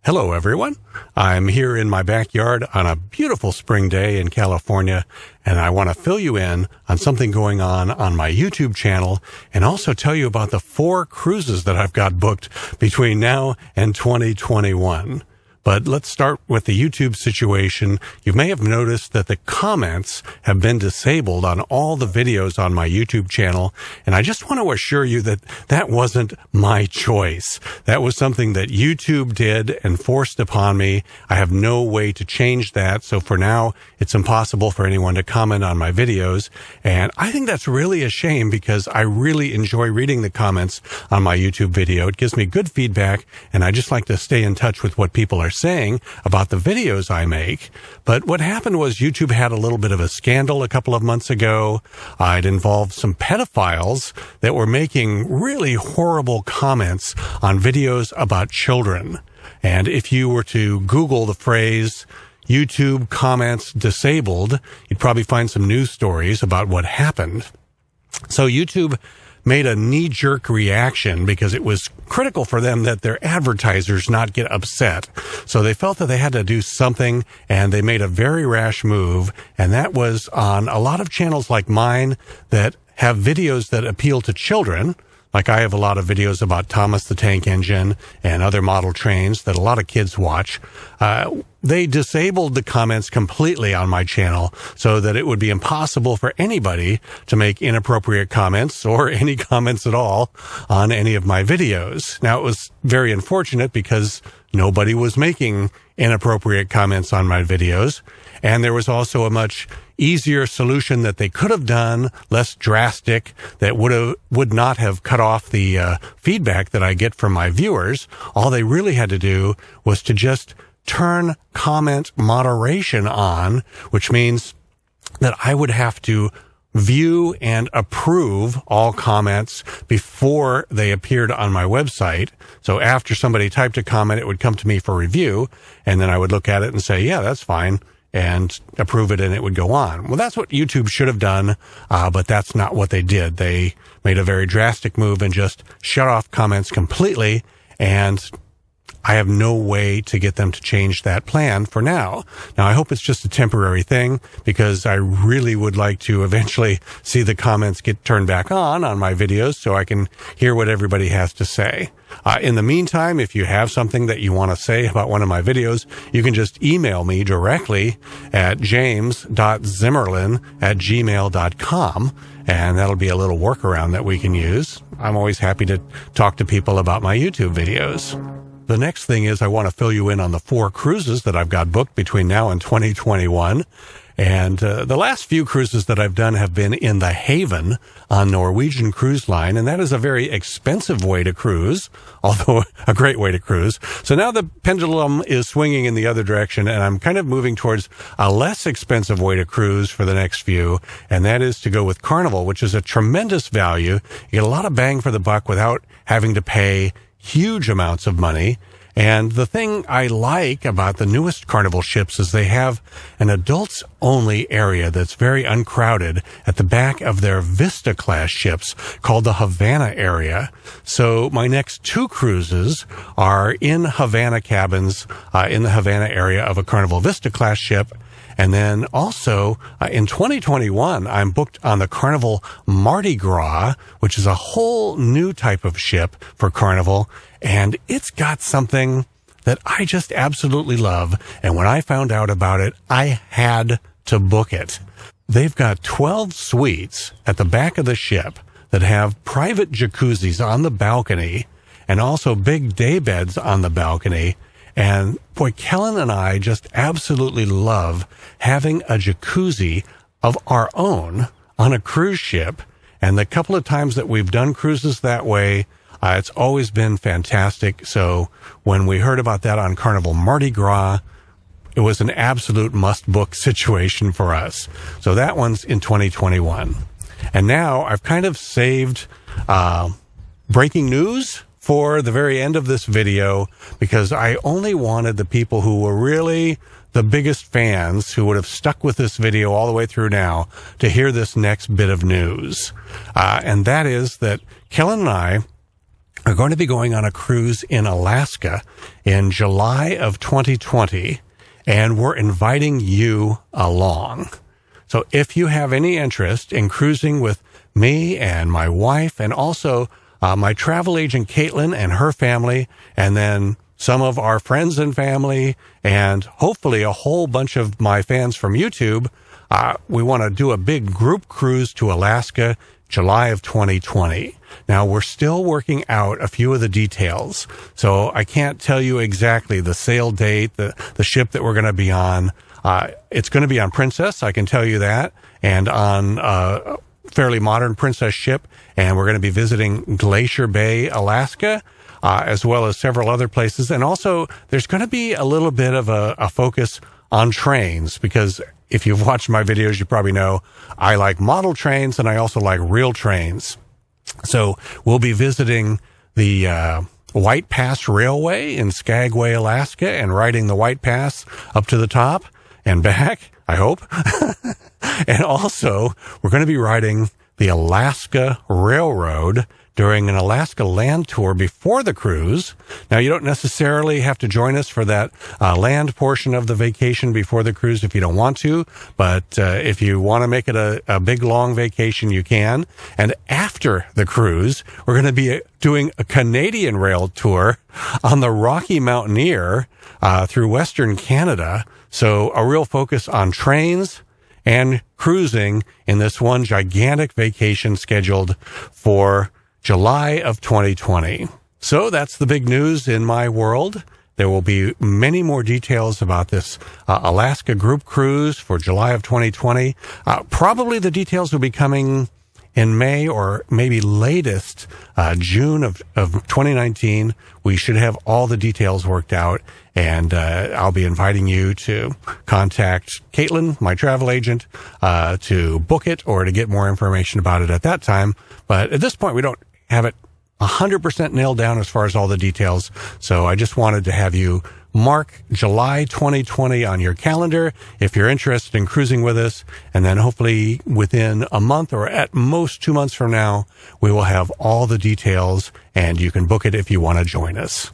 Hello, everyone. I'm here in my backyard on a beautiful spring day in California, and I want to fill you in on something going on my YouTube channel and also tell you about the 4 cruises that I've got booked between now and 2021. But let's start with the YouTube situation. You may have noticed that the comments have been disabled on all the videos on my YouTube channel, and I just want to assure you that that wasn't my choice. That was something that YouTube did and forced upon me. I have no way to change that, so for now, it's impossible for anyone to comment on my videos, and I think that's really a shame because I really enjoy reading the comments on my YouTube video. It gives me good feedback, and I just like to stay in touch with what people are saying about the videos I make. But what happened was YouTube had a little bit of a scandal a couple of months ago. It involved some pedophiles that were making really horrible comments on videos about children. And if you were to Google the phrase YouTube comments disabled, you'd probably find some news stories about what happened. So YouTube made a knee-jerk reaction because it was critical for them that their advertisers not get upset. So they felt that they had to do something, and they made a very rash move, and that was on a lot of channels like mine that have videos that appeal to children. Like I have a lot of videos about Thomas the Tank Engine and other model trains that a lot of kids watch. They disabled the comments completely on my channel so that it would be impossible for anybody to make inappropriate comments or any comments at all on any of my videos. Now, it was very unfortunate because nobody was making inappropriate comments on my videos. And there was also a much easier solution that they could have done, less drastic, that would not have cut off the feedback that I get from my viewers. All they really had to do was to just turn comment moderation on, which means that I would have to view and approve all comments before they appeared on my website. So after somebody typed a comment, it would come to me for review, and then I would look at it and say, yeah, that's fine, and approve it, and it would go on. Well, that's what YouTube should have done, but that's not what they did. They made a very drastic move and just shut off comments completely, and I have no way to get them to change that plan for now. Now, I hope it's just a temporary thing because I really would like to eventually see the comments get turned back on my videos so I can hear what everybody has to say. In the meantime, if you have something that you want to say about one of my videos, you can just email me directly at james.zimmerlin@gmail.com, and that'll be a little workaround that we can use. I'm always happy to talk to people about my YouTube videos. The next thing is I want to fill you in on the 4 cruises that I've got booked between now and 2021. And the last few cruises that I've done have been in the Haven on Norwegian Cruise Line, and that is a very expensive way to cruise, although a great way to cruise. So now the pendulum is swinging in the other direction, and I'm kind of moving towards a less expensive way to cruise for the next few, and that is to go with Carnival, which is a tremendous value. You get a lot of bang for the buck without having to pay huge amounts of money. And the thing I like about the newest Carnival ships is they have an adults-only area that's very uncrowded at the back of their Vista-class ships called the Havana area. So my next 2 cruises are in Havana cabins in the Havana area of a Carnival Vista-class ship. And then also in 2021, I'm booked on the Carnival Mardi Gras, which is a whole new type of ship for Carnival. And it's got something that I just absolutely love. And when I found out about it, I had to book it. They've got 12 suites at the back of the ship that have private jacuzzis on the balcony and also big daybeds on the balcony. And boy, Kellen and I just absolutely love having a jacuzzi of our own on a cruise ship. And the couple of times that we've done cruises that way, it's always been fantastic. So when we heard about that on Carnival Mardi Gras, it was an absolute must-book situation for us. So that one's in 2021. And now I've kind of saved breaking news for the very end of this video because I only wanted the people who were really the biggest fans who would have stuck with this video all the way through now to hear this next bit of news. And that is that Kellen and I are going to be going on a cruise in Alaska in July of 2020, and we're inviting you along. So if you have any interest in cruising with me and my wife, and also my travel agent Caitlin and her family, and then some of our friends and family, and hopefully a whole bunch of my fans from YouTube, we want to do a big group cruise to Alaska, July of 2020. Now, we're still working out a few of the details, so I can't tell you exactly the sail date, the ship that we're going to be on. It's going to be on Princess, I can tell you that, and on a fairly modern Princess ship, and we're going to be visiting Glacier Bay, Alaska, as well as several other places. And also, there's going to be a little bit of a focus on trains, because if you've watched my videos, you probably know I like model trains and I also like real trains. So we'll be visiting the White Pass Railway in Skagway, Alaska, and riding the White Pass up to the top and back, I hope. And also, we're going to be riding the Alaska Railroad during an Alaska land tour before the cruise. Now, you don't necessarily have to join us for that land portion of the vacation before the cruise if you don't want to, but if you want to make it a big, long vacation, you can. And after the cruise, we're going to be doing a Canadian rail tour on the Rocky Mountaineer through Western Canada. So a real focus on trains and cruising in this one gigantic vacation scheduled for July of 2020. So that's the big news in my world. There will be many more details about this Alaska group cruise for July of 2020. Probably the details will be coming in May or maybe latest June of 2019. We should have all the details worked out, and I'll be inviting you to contact Caitlin, my travel agent, to book it or to get more information about it at that time. But at this point, we don't have it 100% nailed down as far as all the details. So I just wanted to have you mark July 2020 on your calendar if you're interested in cruising with us. And then hopefully within a month or at most 2 months from now, we will have all the details and you can book it if you want to join us.